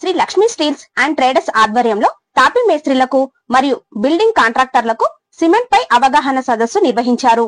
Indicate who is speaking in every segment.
Speaker 1: Shri Lakshmi steels and traders ఆధ్వర్యంలో తాపీ మేస్త్రీలకు మరియు బిల్డింగ్ కాంట్రాక్టర్లకు సిమెంట్ పై అవగాహన సదస్సు నిర్వహించారు.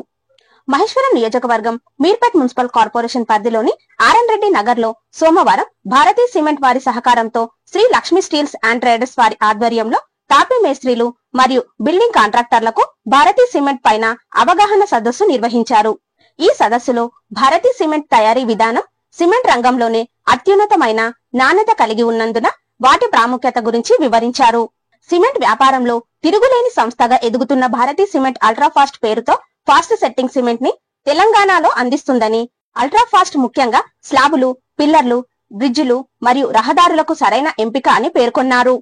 Speaker 1: మహేశ్వరం నియోజకవర్గం మీర్పేట్ మున్సిపల్ కార్పొరేషన్ పరిధిలోని ఆర్ఎన్ రెడ్డి నగర్ లో సోమవారం భారతీ సిమెంట్ వారి సహకారంతో Sri Lakshmi steels and traders వారి ఆధ్వర్యంలో తాపీ మేస్త్రీలు మరియు బిల్డింగ్ కాంట్రాక్టర్లకు భారతీ సిమెంట్ పైన అవగాహన సదస్సు నిర్వహించారు. ఈ సదస్సులో భారతీ సిమెంట్ తయారీ విధానం సిమెంట్ రంగంలోనే అత్యున్నతమైన నాణ్యత కలిగి ఉన్నందున వాటి ప్రాముఖ్యత గురించి వివరించారు. సిమెంట్ వ్యాపారంలో తిరుగులేని సంస్థగా ఎదుగుతున్న భారతీ సిమెంట్ అల్ట్రాఫాస్ట్ పేరుతో ఫాస్ట్ సెట్టింగ్ సిమెంట్ ని తెలంగాణలో అందిస్తుందని, అల్ట్రాఫాస్ట్ ముఖ్యంగా స్లాబులు, పిల్లర్లు, బ్రిడ్జిలు మరియు రహదారులకు సరైన ఎంపిక అని పేర్కొన్నారు.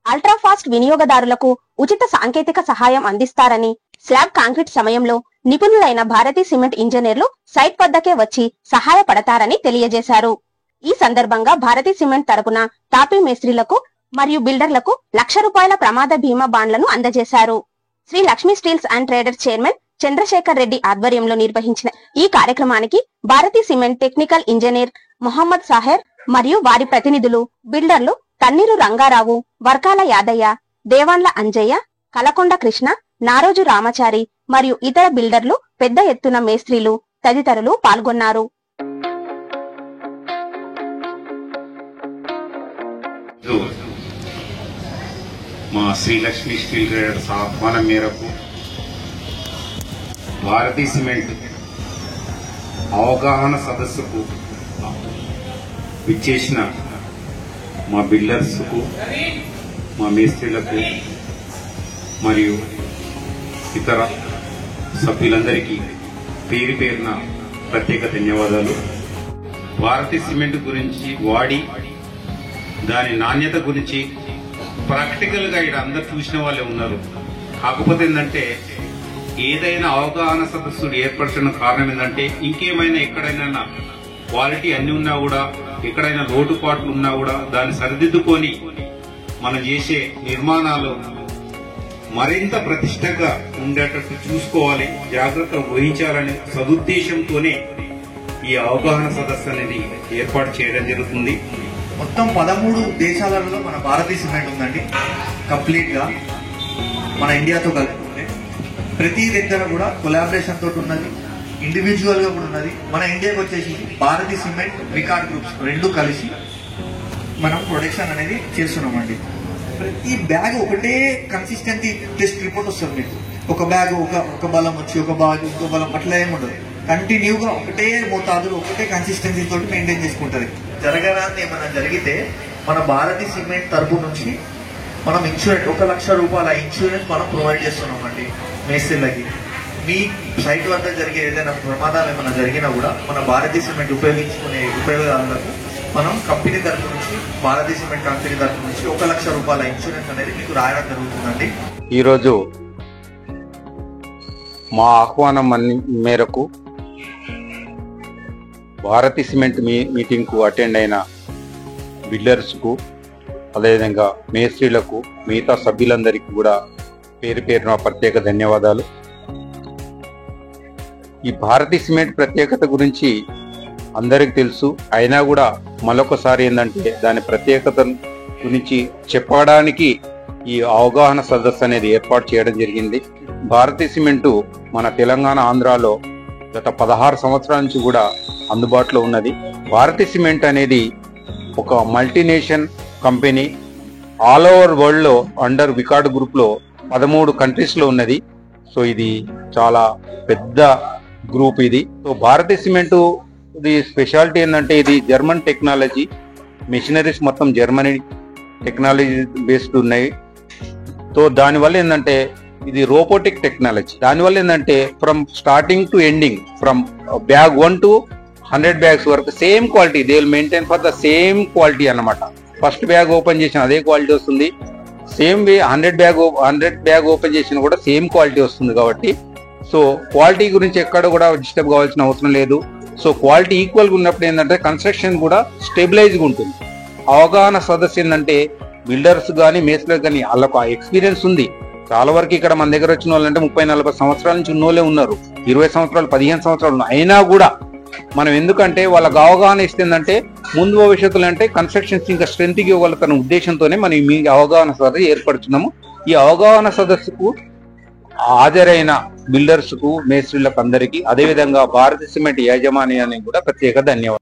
Speaker 1: అల్ట్రాఫాస్ట్ వినియోగదారులకు ఉచిత సాంకేతిక సహాయం అందిస్తారని, స్లాబ్ కాంక్రీట్ సమయంలో నిపుణులైన భారతీ సిమెంట్ ఇంజనీర్లు సైట్ వద్దకే వచ్చి సహాయపడతారని తెలియజేశారు. ఈ సందర్భంగా భారతీ సిమెంట్ తరపున తాపీ మేస్త్రీలకు మరియు బిల్డర్లకు ₹1,00,000 ప్రమాద బీమా బాండ్లను అందజేశారు. Shri Lakshmi steels and traders chairman Chandrasekhar Reddy ఆధ్వర్యంలో నిర్వహించిన ఈ కార్యక్రమానికి Bharathi cement technical engineer Mohammed Saher మరియు వారి ప్రతినిధులు, బిల్డర్లు తన్నీరు రంగారావు, వర్కాల యాదయ్య, దేవాన్ల అంజయ్య, కలకొండ కృష్ణ, నారోజు రామచారి మరియు ఇతర బిల్డర్లు, పెద్ద ఎత్తున మేస్త్రీలు తదితరులు పాల్గొన్నారు.
Speaker 2: మా శ్రీ లక్ష్మీ స్టీల్ ట్రేడర్స్ ఆహ్వానం మేరకు భారతీ సిమెంట్ అవగాహన సదస్సుకు విచ్చేసిన మా బిల్డర్స్కు, మా మేస్త్రీలకు మరియు ఇతర సభ్యులందరికీ పేరు పేరున ప్రత్యేక ధన్యవాదాలు. భారతీ సిమెంట్ గురించి వాడి దాని నాణ్యత గురించి ప్రాక్టికల్ గా ఇక్కడ అందరు చూసిన వాళ్ళే ఉన్నారు. కాకపోతే ఏంటంటే ఏదైనా అవగాహన సదస్సులు ఏర్పరచడం కారణం ఏంటంటే ఇంకేమైనా ఎక్కడైనా క్వాలిటీ అన్ని ఉన్నా కూడా, ఎక్కడైనా లోటుపాట్లు ఉన్నా కూడా దాన్ని సరిదిద్దుకొని మనం చేసే నిర్మాణాలు మరింత ప్రతిష్టగా ఉండేటట్టు చూసుకోవాలి, జాగ్రత్త వహించాలనే సదుద్దేశంతోనే ఈ అవగాహన సదస్సు అనేది ఏర్పాటు చేయడం జరుగుతుంది.
Speaker 3: మొత్తం 13 దేశాలలో మన భారతీ సిమెంట్ ఉందండి. కంప్లీట్ గా మన ఇండియాతో కలుపుకుంటే ప్రతి దగ్గర కూడా కొలాబరేషన్ తోటి ఉన్నది, ఇండివిజువల్ గా కూడా ఉన్నది. మన ఇండియాకి వచ్చేసి భారతీ సిమెంట్, వికాడ్ గ్రూప్స్ రెండు కలిసి మనం ప్రొడక్షన్ అనేది చేస్తున్నామండి. ప్రతి బ్యాగ్ ఒకటే కన్సిస్టెంటీ టెస్ట్ రిపోర్ట్ వస్తుంది మీకు. ఒక బ్యాగ్ ఒక బలం వచ్చి ఒక బ్యాగ్ ఇంకో బలం అట్లా ఏముండదు. కంటిన్యూగా ఒకటే మోతాదులు ఒకటే కన్సిస్టెన్సీ తోటి మెయింటైన్ చేసుకుంటది. జరగరాని ఏమైనా జరిగితే మన భారతీ సిమెంట్ తరపు నుంచి మనం ఇన్సూరెన్స్ ₹1,00,000 ఇన్సూరెన్స్ మనం ప్రొవైడ్ చేస్తున్నామండి మేస్త్రీలకి. మీ సైట్ వద్ద జరిగే ఏదైనా ప్రమాదాలు ఏమైనా జరిగినా కూడా మన భారతీ సిమెంట్ ఉపయోగించుకునే ఉపయోగదారులకు మనం కంపెనీ తరపు నుంచి, భారతీ సిమెంట్ కంపెనీ తరపు నుంచి ₹1,00,000 ఇన్సూరెన్స్ అనేది మీకు రాయడం జరుగుతుందండి.
Speaker 4: ఈరోజు మా ఆహ్వానం మేరకు భారతీ సిమెంట్ మీటింగ్ కు అటెండ్ అయిన బిల్డర్స్ కు, అదేవిధంగా మేస్త్రీలకు, మిగతా సభ్యులందరికీ కూడా పేరు పేరున ప్రత్యేక ధన్యవాదాలు. ఈ భారతీ సిమెంట్ ప్రత్యేకత గురించి అందరికి తెలుసు. అయినా కూడా మరొకసారి ఏంటంటే దాని ప్రత్యేకత గురించి చెప్పడానికి ఈ అవగాహన సదస్సు అనేది ఏర్పాటు చేయడం జరిగింది. భారతీ సిమెంటు మన తెలంగాణ, ఆంధ్రాలో గత 16 సంవత్సరాల నుంచి కూడా అందుబాటులో ఉన్నది. భారతీ సిమెంట్ అనేది ఒక మల్టీనేషన్ కంపెనీ. ఆల్ ఓవర్ వరల్డ్ లో అండర్ వికాడ్ గ్రూప్ లో 13 కంట్రీస్ లో ఉన్నది. సో ఇది చాలా పెద్ద గ్రూప్ ఇది. సో భారతీ సిమెంట్ ఇది స్పెషాలిటీ ఏంటంటే ఇది జర్మన్ టెక్నాలజీ, మెషినరీస్ మొత్తం జర్మనీ టెక్నాలజీ బేస్డ్ ఉన్నాయి. సో దానివల్ల ఏంటంటే ఇది రోబోటిక్ టెక్నాలజీ. దానివల్ల ఏంటంటే from starting to ending, from bag 1 to 100 bags వరకు same quality, they will maintain for the same quality అన్నమాట. ఫస్ట్ బ్యాగ్ ఓపెన్ చేసిన అదే క్వాలిటీ వస్తుంది. సేమ్ వే 100 బ్యాగ్ ఓపెన్ చేసిన కూడా సేమ్ క్వాలిటీ వస్తుంది. కాబట్టి సో క్వాలిటీ గురించి ఎక్కడ కూడా డిస్టర్బ్ కావాల్సిన అవసరం లేదు. సో క్వాలిటీ ఈక్వల్ గా ఉన్నప్పుడు ఏంటంటే కన్స్ట్రక్షన్ కూడా స్టెబిలైజ్ గా ఉంటుంది. అవగాహన సదస్సు ఏంటంటే బిల్డర్స్ కానీ మేస్త్రీలకు కానీ వాళ్ళకు ఆ ఎక్స్పీరియన్స్ ఉంది. చాలా వరకు ఇక్కడ మన దగ్గర వచ్చిన వాళ్ళంటే 30-40 సంవత్సరాల నుంచి ఉన్నోళ్ళే ఉన్నారు. 20 సంవత్సరాలు 15 సంవత్సరాలు అయినా కూడా మనం ఎందుకంటే వాళ్ళకి అవగాహన ఇస్తుందంటే ముందు భవిష్యత్తులో అంటే కన్స్ట్రక్షన్స్ ఇంకా స్ట్రెంత్ ఇవ్వగలుగుతున్న ఉద్దేశంతోనే మనం మీ అవగాహన సదస్సు ఏర్పడుతున్నాము. ఈ అవగాహన సదస్సుకు హాజరైన బిల్డర్స్ కు, మేస్త్రీలకు అందరికీ, అదేవిధంగా భారతీయ సిమెంట్ యాజమాన్యానికి కూడా ప్రత్యేక ధన్యవాదాలు.